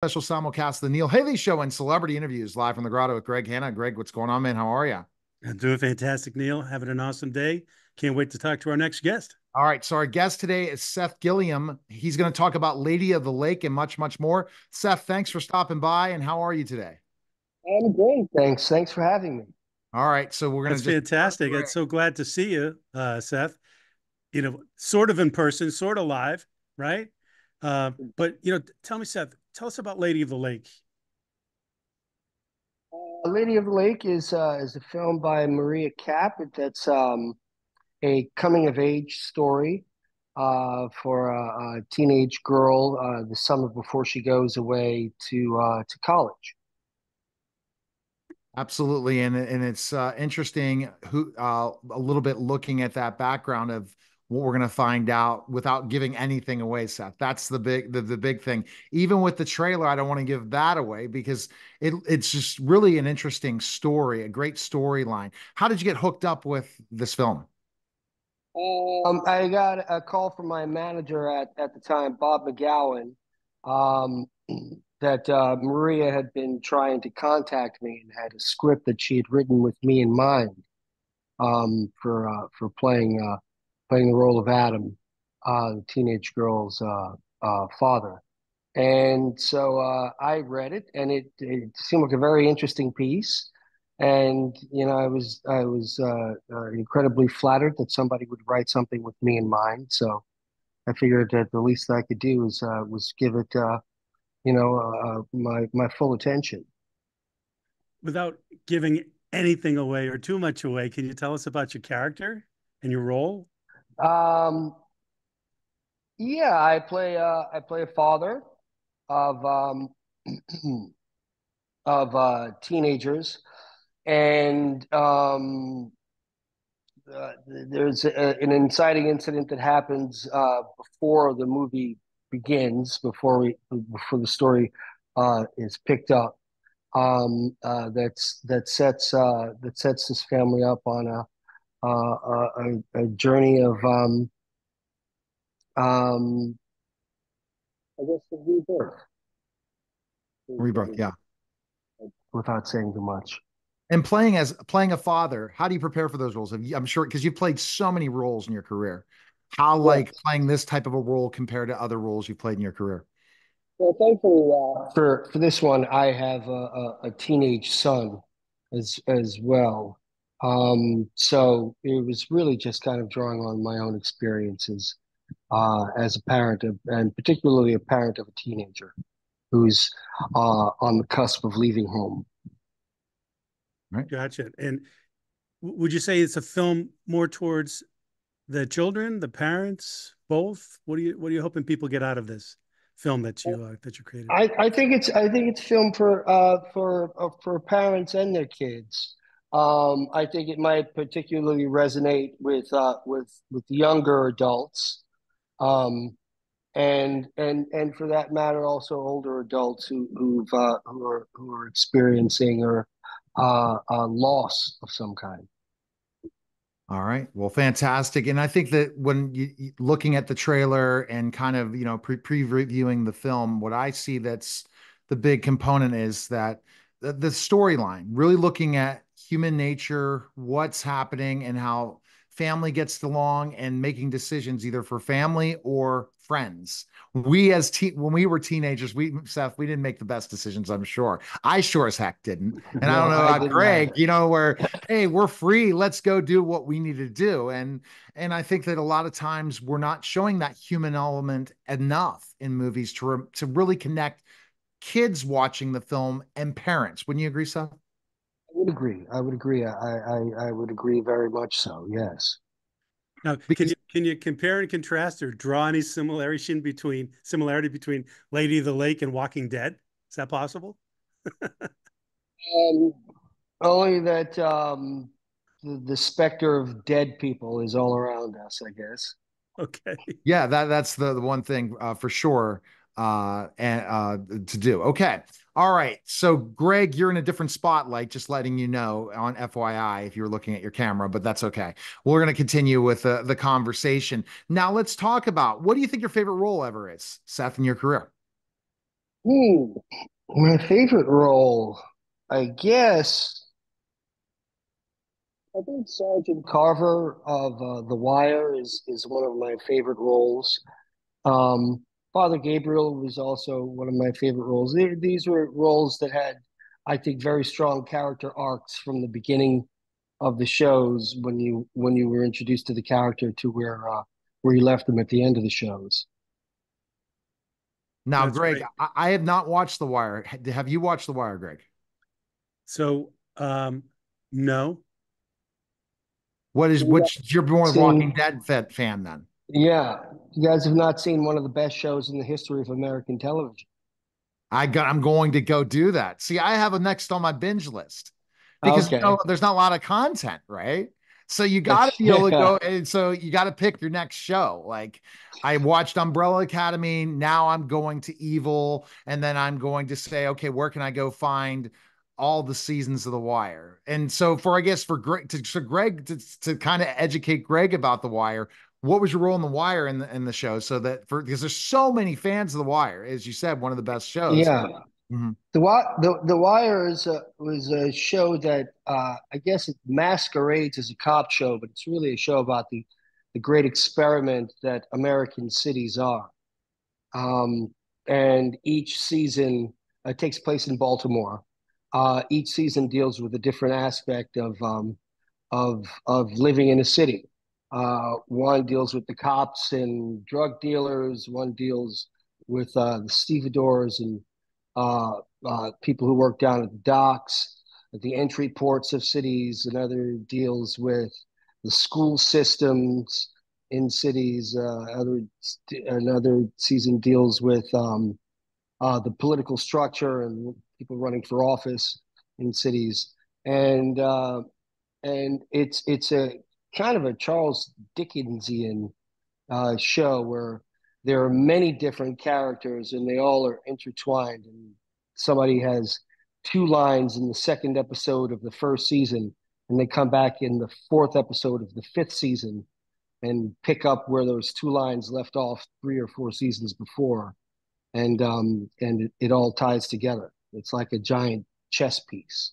Special simulcast of the Neil Haley Show and celebrity interviews live from the Grotto with Greg Hanna. Greg, what's going on, man? How are you? I'm doing fantastic, Neil. Having an awesome day. Can't wait to talk to our next guest. All right, so our guest today is Seth Gilliam. He's going to talk about Lady of the Lake and much, much more. Seth, thanks for stopping by, and how are you today? I'm great. Thanks. Thanks for having me. All right, so we're going That's to just jump fantastic. I'm right. so glad to see you, Seth. Sort of in person, sort of live, right? But tell me, Seth, tell us about Lady of the Lake. Lady of the Lake is a film by Maria Caput that's a coming of age story for a teenage girl the summer before she goes away to college. Absolutely, and it's interesting who a little bit looking at that background of what we're going to find out without giving anything away, Seth. That's the big thing. Even with the trailer, I don't want to give that away because it's just really an interesting story, a great storyline. How did you get hooked up with this film? I got a call from my manager at the time, Bob McGowan, um, that Maria had been trying to contact me and had a script that she had written with me in mind for playing the role of Adam, the teenage girl's father. And so I read it, and it seemed like a very interesting piece. And I was incredibly flattered that somebody would write something with me in mind. So I figured that the least I could do was give it my full attention. Without giving anything away or too much away, can you tell us about your character and your role? Um, yeah, I play a father of teenagers, and there's an inciting incident that happens before the movie begins, before the story is picked up. That sets this family up on a journey of um, I guess the rebirth, Rebirth, yeah. without saying too much. And playing a father, how do you prepare for those roles? I'm sure because you've played so many roles in your career. How like Yes. playing this type of a role compared to other roles you've played in your career? Well, thankfully, for this one, I have a teenage son as well. So it was really just kind of drawing on my own experiences as a parent and particularly a parent of a teenager who's on the cusp of leaving home. Right. Gotcha. And would you say it's a film more towards the children, the parents, both? What are you hoping people get out of this film that you created? I think it's filmed for parents and their kids. I think it might particularly resonate with younger adults, um, and for that matter, also older adults who are experiencing or loss of some kind. All right. Well, fantastic. And I think that when looking at the trailer and kind of, pre-reviewing the film, what I see that's the big component is that the storyline, really looking at human nature, what's happening, and how family gets along and making decisions either for family or friends. When we were teenagers, Seth, we didn't make the best decisions, I'm sure. I sure as heck didn't. And I don't No, know I about didn't Greg, either. where hey, we're free. Let's go do what we need to do. And I think that a lot of times we're not showing that human element enough in movies to really connect kids watching the film and parents. Wouldn't you agree, Seth? I would agree. I would agree. I would agree very much so. Yes. Now, can Because you can you compare and contrast or draw any similarity between Lady of the Lake and Walking Dead? Is that possible? Um, Only that the specter of dead people is all around us, I guess. Okay. yeah, that's the one thing for sure and to do. Okay. All right. So Greg, you're in a different spotlight, just letting you know on FYI if you're looking at your camera, but that's okay. We're going to continue with the conversation. Now let's talk about what do you think your favorite role ever is, Seth, in your career? Hmm, my favorite role, I guess, I think Sergeant Carver of The Wire is one of my favorite roles. Um, Father Gabriel was also one of my favorite roles. These were roles that had, I think, very strong character arcs from the beginning of the shows when you were introduced to the character to where you left them at the end of the shows. Now, That's Greg, great. I have not watched The Wire. Have you watched The Wire, Greg? So, no, You guys Which you're have more Walking seen, Dead fan then? yeah, you guys have not seen one of the best shows in the history of American television. I'm going to go do that. See, I have a next on my binge list because Okay, there's not a lot of content, right? So you got to that's be able to go, yeah, and so you got to pick your next show. Like I watched Umbrella Academy, now I'm going to Evil, and then I'm going to say, okay, where can I go find all the seasons of The Wire? And so for I guess for Greg to kind of educate Greg about The Wire, what was your role in The Wire in the show? So that for because there's so many fans of The Wire, as you said, one of the best shows. yeah. Mhm. The Wire was a show that I guess it masquerades as a cop show, but it's really a show about the great experiment that American cities are. Um, and each season takes place in Baltimore. Each season deals with a different aspect of living in a city. One deals with the cops and drug dealers. One deals with the stevedores and uh, people who work down at the docks, at the entry ports of cities. Another deals with the school systems in cities. Another season deals with the political structure and people running for office in cities. And it's a kind of a Charles Dickensian show where there are many different characters and they all are intertwined. And somebody has two lines in the second episode of the first season, and they come back in the fourth episode of the fifth season and pick up where those two lines left off 3 or 4 seasons before, and it all ties together. It's like a giant chess piece.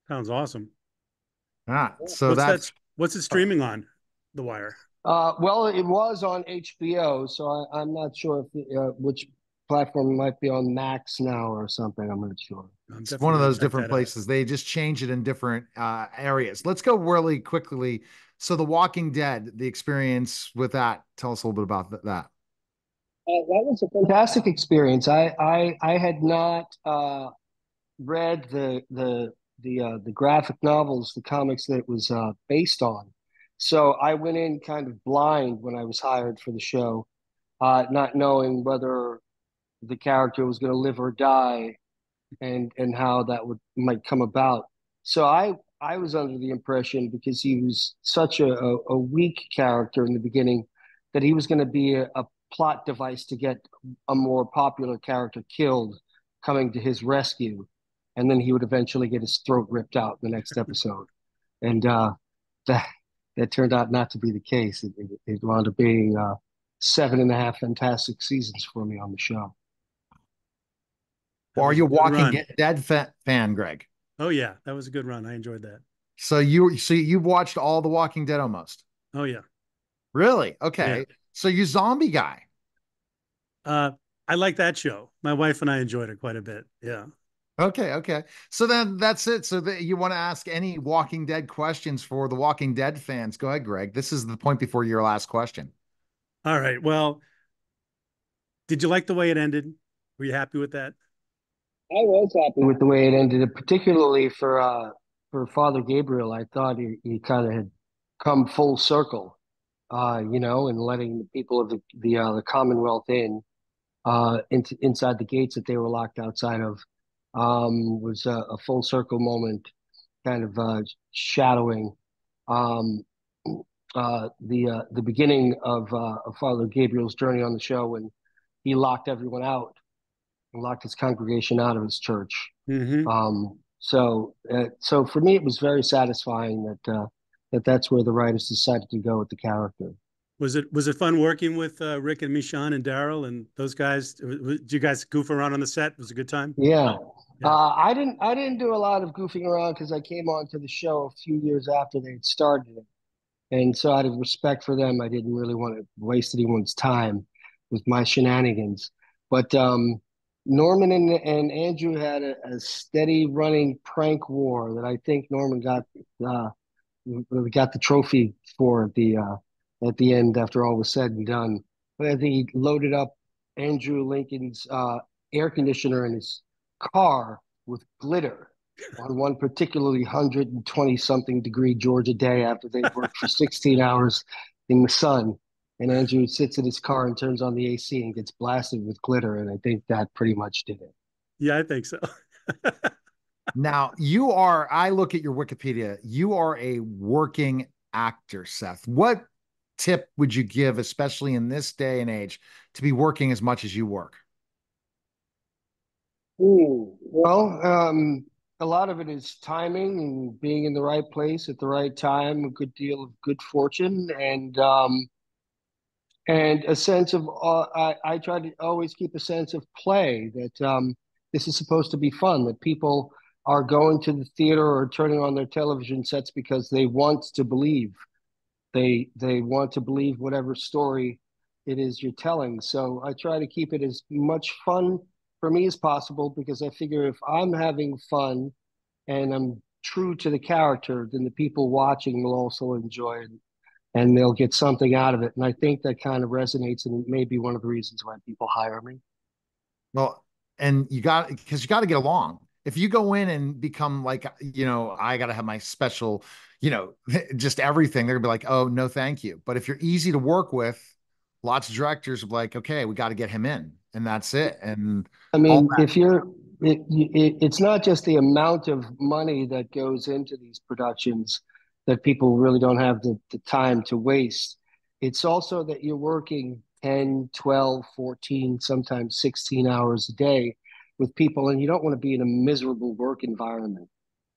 sounds awesome. Ah, so What's that? that's What's it streaming on? The Wire. Well, it was on HBO, so I'm not sure if which platform it might be on Max now or something. I'm not sure. I'm it's one definitely of going to those check different that out. places. They just change it in different areas. Let's go really quickly. So, The Walking Dead, the experience with that. Tell us a little bit about that. That was a fantastic experience. I had not read the graphic novels, the comics that it was based on, so I went in kind of blind when I was hired for the show, not knowing whether the character was going to live or die and how that would might come about. So I was under the impression because he was such a weak character in the beginning that he was going to be a plot device to get a more popular character killed coming to his rescue, and then he would eventually get his throat ripped out in the next episode. And that that turned out not to be the case. It wound up being 7.5 fantastic seasons for me on the show. That Or are was a you a good Walking run. Dead fan, Greg? Oh yeah, that was a good run. I enjoyed that. So you've watched all The Walking Dead almost. Oh yeah, Really? yeah. Okay. So you zombie guy. Uh, I like that show. My wife and I enjoyed it quite a bit. Yeah. Okay, okay. So then that's it. So that you want to ask any Walking Dead questions for the Walking Dead fans? Go ahead, Greg. This is the point before your last question. All right. Well, did you like the way it ended? Were you happy with that? I was happy with the way it ended, particularly for Father Gabriel. I thought he kind of had come full circle, and letting the people of the Commonwealth inside the gates that they were locked outside of, was a full circle moment, kind of shadowing um, the beginning of Father Gabriel's journey on the show when he locked everyone out and locked his congregation out of his church. Mm-hmm. So for me, it was very satisfying that that's where the writers decided to go with the character. Was it fun working with Rick and Michonne and Daryl and those guys? Did you guys goof around on the set? Was it a good time? Yeah. Yeah. I didn't do a lot of goofing around because I came onto the show a few years after they had started it. And so out of respect for them, I didn't really want to waste anyone's time with my shenanigans. But Norman and Andrew had a steady running prank war that I think Norman uh, got the trophy for at the end after all was said and done. But I think he loaded up Andrew Lincoln's air conditioner in his car with glitter on one particularly 120 something degree Georgia day after they'd worked for 16 hours in the sun. And Andrew sits in his car and turns on the AC and gets blasted with glitter. And I think that pretty much did it. Yeah, I think so. Now, I look at your Wikipedia, you are a working actor, Seth. What tip would you give, especially in this day and age, to be working as much as you work? Well, a lot of it is timing and being in the right place at the right time, a good deal of good fortune, and a sense of I try to always keep a sense of play that this is supposed to be fun, that people are going to the theater or turning on their television sets because they want to believe. They want to believe whatever story it is you're telling. So I try to keep it as much fun for me as possible because I figure if I'm having fun and I'm true to the character, then the people watching will also enjoy it and they'll get something out of it. And I think that kind of resonates, and it may be one of the reasons why people hire me. Well, and because you got to get along. If you go in and become like, I got to have my special, just everything, they're gonna be like, oh, no, thank you. But if you're easy to work with, lots of directors are like, okay, we got to get him in, and that's it. And I all mean, if you're, it's not just the amount of money that goes into these productions that people really don't have the time to waste. It's also that you're working 10, 12, 14, sometimes 16 hours a day with people, and you don't want to be in a miserable work environment.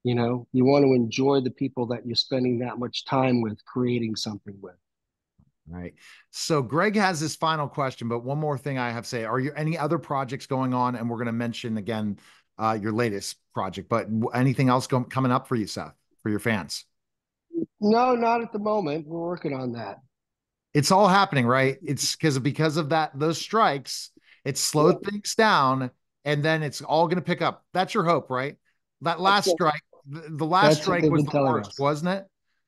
You want to enjoy the people that you're spending that much time with, creating something with. right. So Greg has this final question, but one more thing I have to say: are you any other projects going on? And we're going to mention again your latest project, but anything else coming up for you, Seth, for your fans? No, not at the moment. We're working on that. It's all happening, right? It's because of those strikes, it Yeah, slowed things down, and then it's all going to pick up. That's your hope, right? That that's last what, strike, the last that's what strike they've was been the telling worst, us. wasn't it?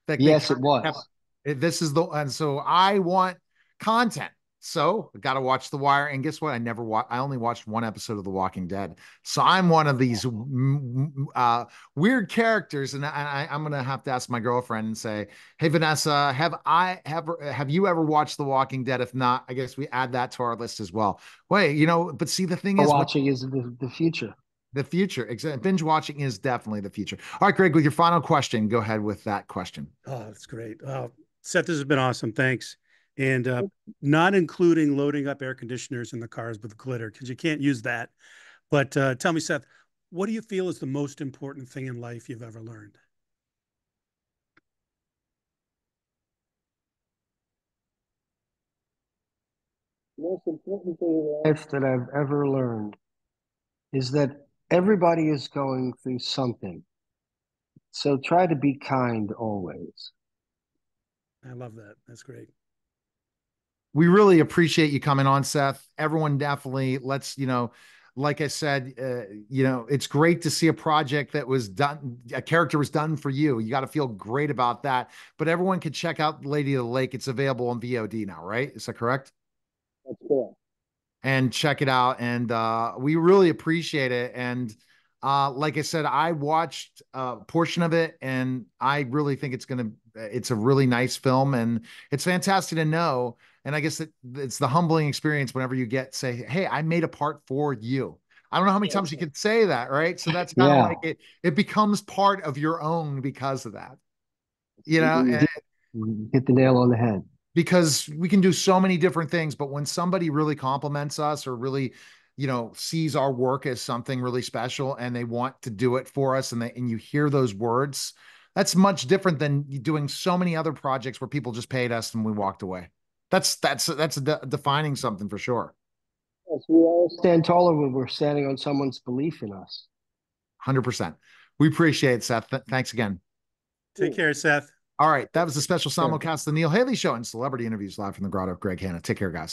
That they Yes, kind it of kept was. this is the and so I want content. So I got to watch The Wire, and guess what? I only watched one episode of The Walking Dead. So I'm one of these weird characters, and I'm gonna have to ask my girlfriend and say, "Hey Vanessa, have you ever watched The Walking Dead? If not, I guess we add that to our list as well." Wait, but see, the thing is, Watching is the future. the future, binge watching is definitely the future. All right, Greg, with your final question, go ahead with that question. Oh, that's great. Seth, this has been awesome. Thanks. And not including loading up air conditioners in the cars with glitter, because you can't use that. But tell me, Seth, what do you feel is the most important thing in life you've ever learned? The most important thing in life that I've ever learned is that everybody is going through something. So try to be kind always. I love that. That's great. We really appreciate you coming on, Seth. Everyone definitely like I said, it's great to see a project that was done, a character was done for you. You got to feel great about that. But everyone can check out Lady of the Lake. It's available on VOD now, right? Is that correct? That's cool. And check it out. And we really appreciate it. And like I said, I watched a portion of it, and I really think it's a really nice film, and it's fantastic to know. And I guess it's the humbling experience whenever you say, "Hey, I made a part for you." I don't know how many times you could say that, right? So that's kind of Yeah, like it becomes part of your own because of that, you and hit the nail on the head. because we can do so many different things, but when somebody really compliments us or really sees our work as something really special and they want to do it for us, and you hear those words, that's much different than doing so many other projects where people just paid us and we walked away. that's defining something for sure. Yes, we all stand taller when we're standing on someone's belief in us. 100%. We appreciate it, Seth. Thanks again. Take care, Seth. All right. That was a special simulcast of the Neil Haley Show and celebrity interviews live from the Grotto. Greg Hanna. Take care, guys.